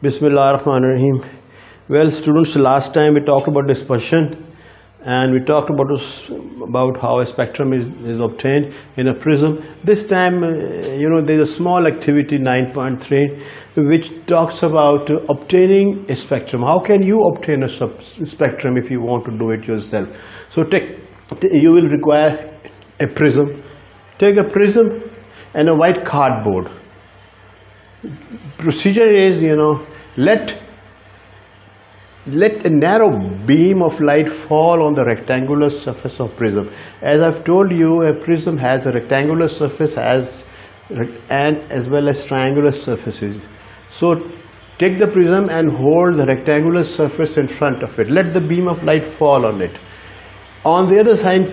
Bismillahirrahmanirrahim. Well, students, last time we talked about dispersion and we talked about how a spectrum is obtained in a prism. This time, there's a small activity 9.3 which talks about obtaining a spectrum. How can you obtain a spectrum if you want to do it yourself? So you will require a prism. Take a prism and a white cardboard. Procedure is, let a narrow beam of light fall on the rectangular surface of prism. As I've told you, a prism has a rectangular surface and as well as triangular surfaces. So take the prism and hold the rectangular surface in front of it. Let the beam of light fall on it. On the other side,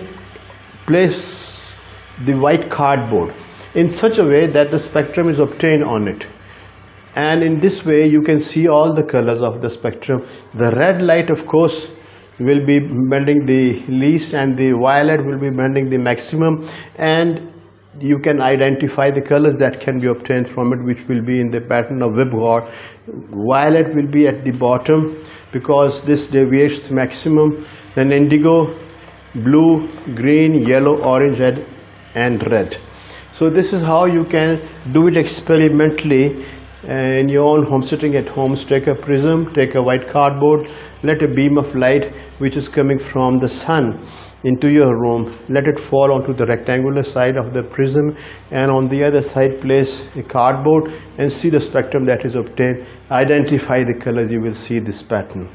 place the white cardboard in such a way that the spectrum is obtained on it. And in this way you can see all the colors of the spectrum. The red light, of course, will be bending the least and the violet will be bending the maximum, and you can identify the colors that can be obtained from it, which will be in the pattern of whipcord. Violet will be at the bottom because this deviates maximum, then indigo, blue, green, yellow, orange, and red. So this is how you can do it experimentally in your own home, sitting at home. Take a prism, take a white cardboard, let a beam of light which is coming from the sun into your room, let it fall onto the rectangular side of the prism, and on the other side place a cardboard and see the spectrum that is obtained. Identify the colors, you will see this pattern.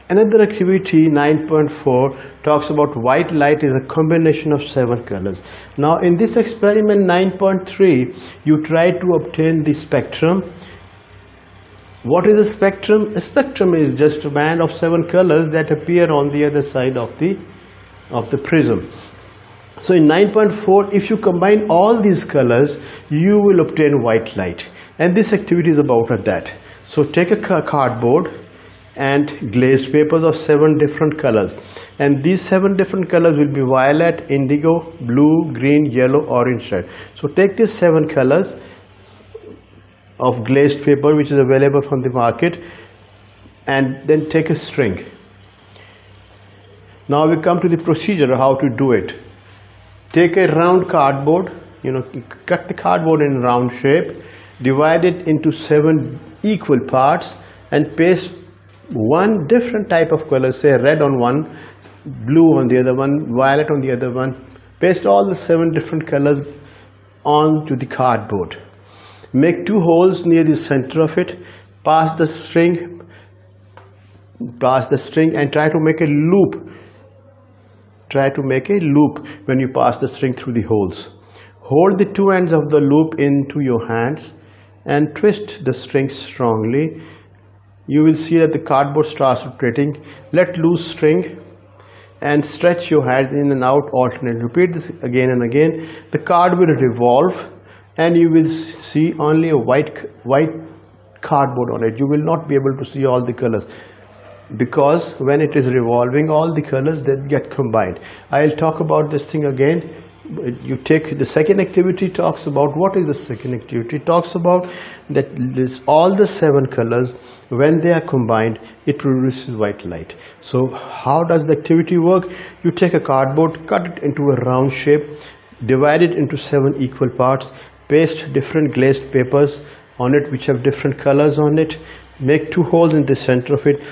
Another activity 9.4 talks about white light is a combination of 7 colors. Now in this experiment 9.3, you try to obtain the spectrum. What is a spectrum? A spectrum is just a band of 7 colors that appear on the other side of the prism. So in 9.4, if you combine all these colors, you will obtain white light, and this activity is about that. So take a cardboard and glazed papers of 7 different colors, and these 7 different colors will be violet, indigo, blue, green, yellow, orange, red. So take these 7 colors of glazed paper which is available from the market, and then take a string. Now we come to the procedure how to do it. Take a round cardboard, cut the cardboard in round shape, divide it into 7 equal parts, and paste one different type of color, say red on one, blue on the other one, violet on the other one. Paste all the 7 different colors onto the cardboard. Make 2 holes near the center of it. Pass the string and try to make a loop. Try to make a loop when you pass the string through the holes. Hold the 2 ends of the loop into your hands and twist the string strongly. You will see that the cardboard starts rotating. Let loose string and stretch your hands in and out alternately. Repeat this again and again. The card will revolve and you will see only a white cardboard on it. You will not be able to see all the colors, because when it is revolving, all the colors that get combined. I'll talk about this thing again. You take the second activity, talks about what is the second activity. It talks about that all the 7 colors, when they are combined, it produces white light. So how does the activity work? You take a cardboard, cut it into a round shape, divide it into 7 equal parts, paste different glazed papers on it which have different colors on it, make 2 holes in the center of it,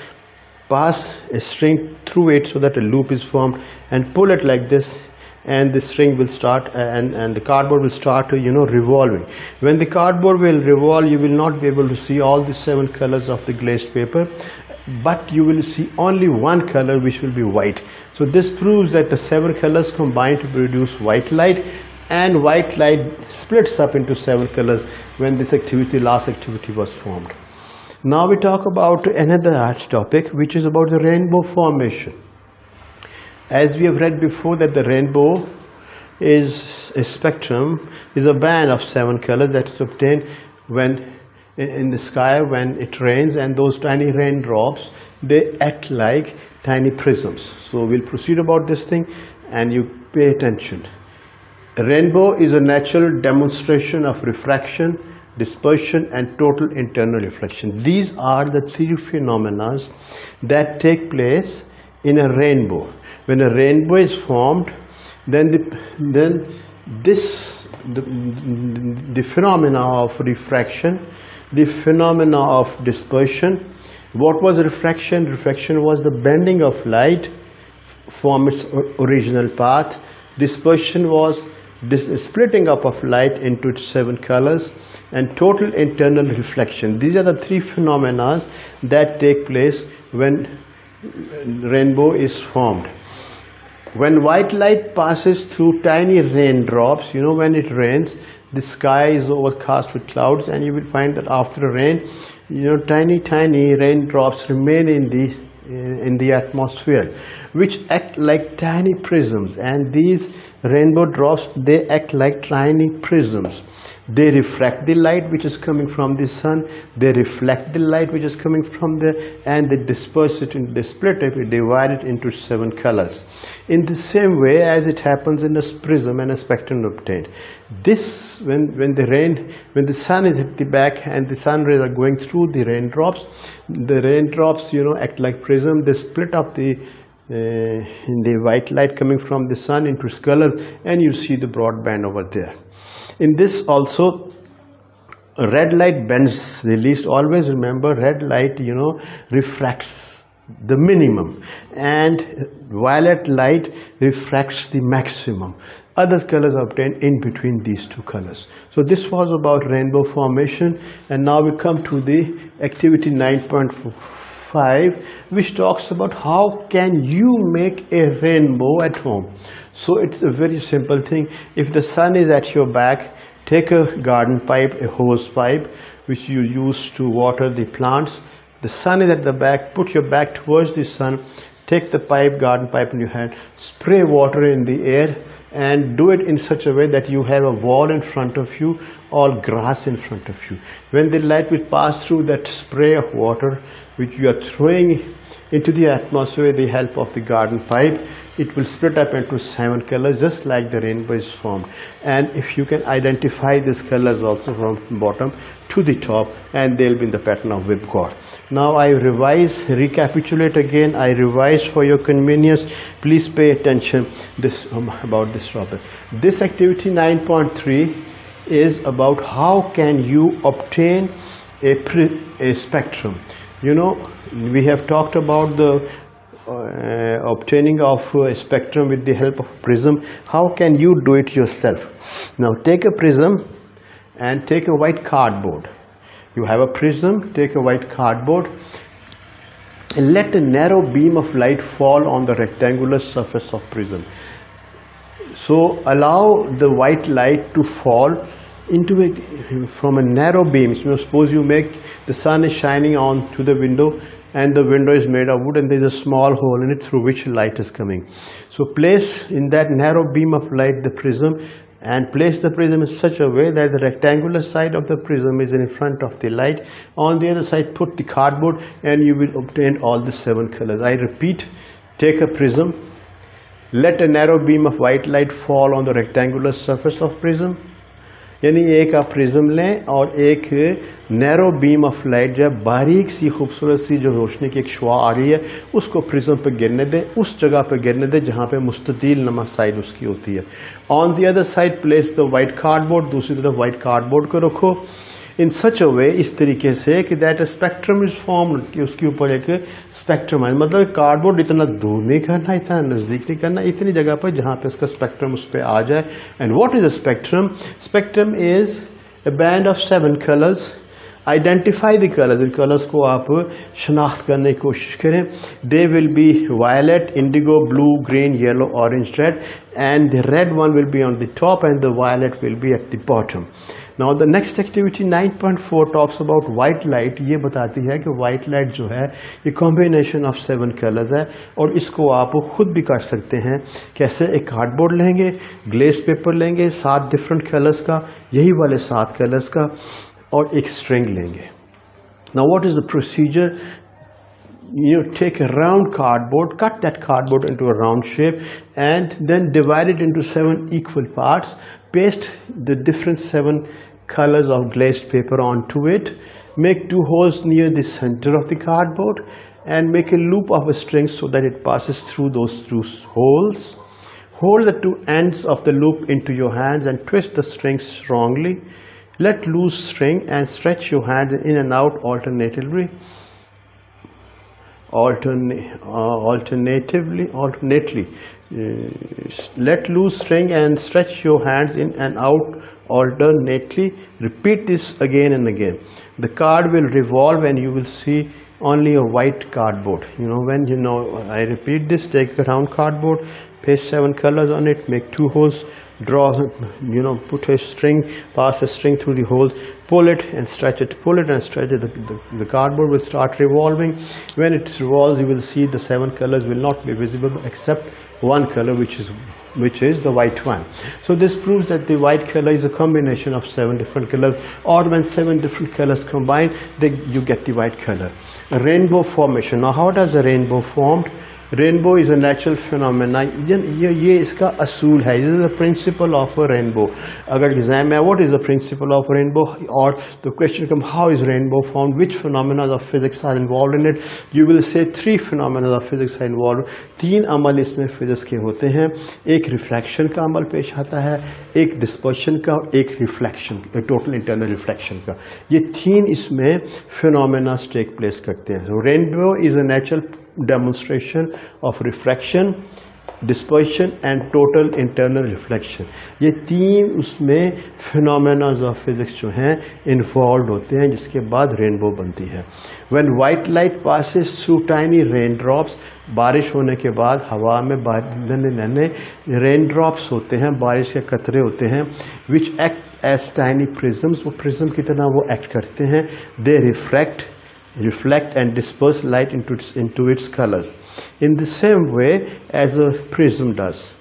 pass a string through it so that a loop is formed, and pull it like this, and the string will start and the cardboard will start revolving. When the cardboard will revolve, you will not be able to see all the 7 colors of the glazed paper, but you will see only one color, which will be white. So this proves that the 7 colors combine to produce white light, and white light splits up into 7 colors when this last activity was formed. Now we talk about another topic, which is about the rainbow formation. As we have read before, that the rainbow is a spectrum, is a band of 7 colors that is obtained when in the sky when it rains, and those tiny raindrops, they act like tiny prisms. So we'll proceed about this thing and you pay attention. A rainbow is a natural demonstration of refraction dispersion, and total internal reflection. These are the three phenomena that take place in a rainbow. When a rainbow is formed, then the phenomena of refraction, the phenomena of dispersion. What was refraction? Refraction was the bending of light from its original path. Dispersion was splitting up of light into its 7 colors, and total internal reflection. These are the three phenomena that take place when rainbow is formed. When white light passes through tiny raindrops, you know, when it rains, the sky is overcast with clouds, and you will find that after a rain, you know, tiny raindrops remain in the atmosphere, which act like tiny prisms. And these rainbow drops, they act like tiny prisms. They refract the light which is coming from the sun, they reflect the light which is coming from there, and they disperse it, they split it, divide it into 7 colors. In the same way as it happens in a prism and a spectrum obtained. This, when the sun is at the back and the sun rays are going through the raindrops, you know, act like prism. They split up the white light coming from the sun into its colors, and you see the broad band over there. In this also, red light bends the least. Always remember, red light, you know, refracts the minimum, and violet light refracts the maximum. Other colors are obtained in between these two colors. So this was about rainbow formation, and now we come to the activity 9.5, which talks about how can you make a rainbow at home. So it's a very simple thing. If the sun is at your back, take a garden pipe, a hose pipe, which you use to water the plants. The sun is at the back, put your back towards the sun, take the pipe, garden pipe in your hand, spray water in the air, and do it in such a way that you have a wall in front of you or grass in front of you. When the light will pass through that spray of water which you are throwing into the atmosphere with the help of the garden pipe, it will split up into 7 colors, just like the rainbow is formed. And if you can identify these colors also from bottom to the top, and they'll be in the pattern of whipcord. Now I recapitulate again, I revise for your convenience. Please pay attention about this topic. This activity 9.3 is about how can you obtain a spectrum. You know, we have talked about the obtaining of a spectrum with the help of a prism. How can you do it yourself? Now take a prism and take a white cardboard. You have a prism, take a white cardboard, and let a narrow beam of light fall on the rectangular surface of prism. So allow the white light to fall from a narrow beam. So suppose the sun is shining on to the window, and the window is made of wood, and there is a small hole in it through which light is coming. So place in that narrow beam of light the prism, and place the prism in such a way that the rectangular side of the prism is in front of the light. On the other side, put the cardboard, and you will obtain all the 7 colors. I repeat, take a prism, let a narrow beam of white light fall on the rectangular surface of prism. यानी एक आप prism लें और एक narrow beam of light जो बारीक सी खूबसूरत सी जो रोशनी की एक शुआ आ रही है उसको प्रिज्म पे गिरने दें, उस जगह पे गिरने दें जहाँ पे मुस्ततील नमा साइड उसकी होती है. On the other side place the white cardboard, दूसरी तरफ वाइट कार्डबोर्ड को रखो इन सच अ वे, इस तरीके से कि दैट स्पेक्ट्रम इज फॉर्म, कि उसके ऊपर एक स्पेक्ट्रम है. मतलब कार्डबोर्ड इतना दूर नहीं करना, इतना नज़दीक नहीं करना, इतनी जगह पर जहाँ पे उसका स्पेक्ट्रम उस पर आ जाए. And what is a spectrum? Spectrum is a band of 7 colors. Identify the colors. In colours को आप शनाख्त करने की कोशिश करें. They will be violet, indigo, blue, green, yellow, orange, red, and the red one will be on the top and the violet will be at the bottom. Now the next activity 9.4 talks about white light. ये बताती है कि white light जो है ये combination of 7 colors है, और इसको आप खुद भी कर सकते हैं. कैसे? एक कार्डबोर्ड लेंगे, ग्लेस पेपर लेंगे 7 डिफरेंट कलर्स का, यही वाले 7 कलर्स का, और एक स्ट्रिंग लेंगे. Now what is the procedure? You take a round cardboard, cut that cardboard into a round shape, and then divide it into 7 equal parts. Paste the different 7 colors of glazed paper onto it. Make 2 holes near the center of the cardboard and make a loop of a string so that it passes through those 2 holes. Hold the 2 ends of the loop into your hands and twist the string strongly. Let loose string and stretch your hands in and out alternately. Let loose string and stretch your hands in and out alternately. Repeat this again and again. The card will revolve and you will see only a white cardboard. When I repeat this, take a round cardboard, paste 7 colors on it, make 2 holes, draw, put a string, pass a string through the holes, pull it and stretch it, pull it and stretch it. The cardboard will start revolving. When it revolves, you will see the 7 colors will not be visible except one color, which is the white one. So this proves that the white color is a combination of 7 different colors, or when 7 different colors combine, you get the white color. A rainbow formation. Now how does a rainbow form? Rainbow is a natural phenomena. ये इसका असूल है. This is the principle of a rainbow. अगर exam में what is the principle of a rainbow, or the question comes how is rainbow formed, which phenomena of physics are involved in it, you will say 3 phenomena of physics are involved. 3 अमल इसमें physics के होते हैं. एक reflection का अमल पेश आता है, एक डिस्पर्शन का, एक रिफ्लेक्शन, टोटल इंटरनल रिफ्लेक्शन का. ये 3 इसमें phenomena take place करते हैं. So rainbow is a natural demonstration of refraction, dispersion and total internal reflection. ये 3 उसमें phenomena of physics जो हैं involved होते हैं, जिसके बाद rainbow बनती है. When white light passes through tiny raindrops, बारिश होने के बाद हवा में नन्हे raindrops होते हैं, बारिश के कतरे होते हैं, which act as tiny prisms. वो prism की तरह वो act करते हैं. They reflect and disperse light into its colors in the same way as a prism does,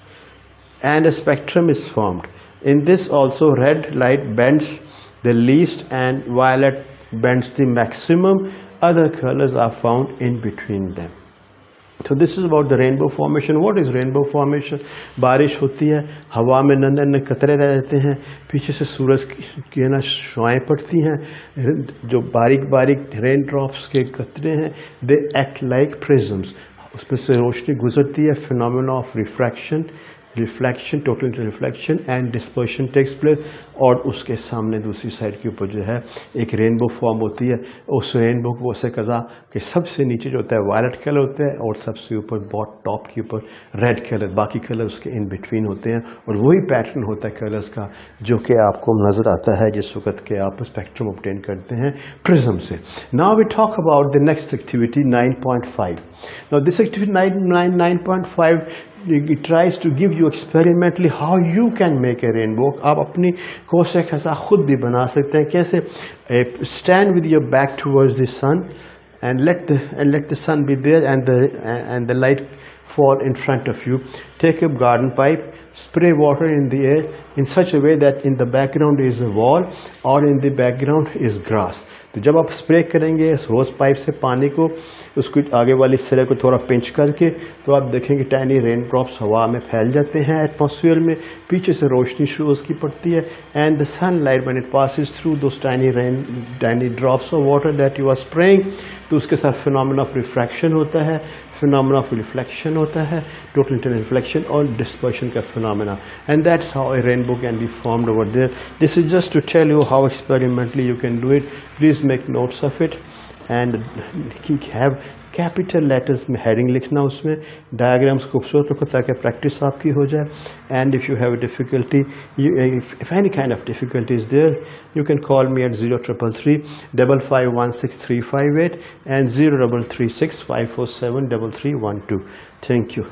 and a spectrum is formed. In this also red light bends the least and violet bends the maximum. Other colors are found in between them. So this is about the rainbow formation. What is rainbow formation? बारिश होती है, हवा में नन्हे नन्हे कतरे रह जाते हैं, पीछे से सूरज की शुआएं पड़ती हैं, जो बारीक बारीक रेन ड्रॉप्स के कतरे हैं, they act like prisms. उसमें से रोशनी गुजरती है. Phenomena of reflection, total reflection and dispersion takes place. और उसके सामने दूसरी साइड के ऊपर जो है एक रेनबो फॉर्म होती है. उस रेनबो को ऐसे कजा कि सबसे नीचे जो होता है वायलेट कलर होता है और सबसे ऊपर टॉप के ऊपर रेड कलर, बाकी कलर उसके इन बिटवीन होते हैं. और वही पैटर्न होता है कलर्स का जो कि आपको नज़र आता है जिस वक्त के आप स्पेक्ट्रम ऑब्टेन करते हैं प्रिज्म से. Now we talk about the next activity 9.5. Now this activity 9.5 it tries to give you experimentally how you can make a rainbow. आप अपनी कोशिश ऐसा खुद भी बना सकते हैं. कैसे? Stand with your back towards the sun and let the sun be there and the light fall in front of you. Take a garden pipe, spray water in the air in such a way that in the background is a wall or in the background is grass. तो जब आप spray करेंगे रोज pipe से पानी को, उसको आगे वाली सिरे को थोड़ा पिंच करके, तो आप देखेंगे टाइनी रेन ड्रॉप्स हवा में फैल जाते हैं एटमॉस्फेयर में, पीछे से रोशनी शुरू उसकी पड़ती है. And the sunlight when it passes through those tiny drops of water that you are spraying, तो उसके साथ फिनोमेना ऑफ रिफ्रैक्शन होता है, फिनोमेना ऑफ रिफ्लेक्शन होता है, टोटल इंटरनल रिफ्लेक्शन और डिस्पर्शन का phenomena. And that's how a rainbow can be formed over there. This is just to tell you how experimentally you can do it. Please make notes of it and have capital letters में heading लिखना, उसमें diagrams खूबसूरत रखो ताकि practice आपकी हो जाए. And if you have a difficulty, if any kind of difficulty is there, you can call me at 0333 5516358 and 0336 547 3312. Thank you.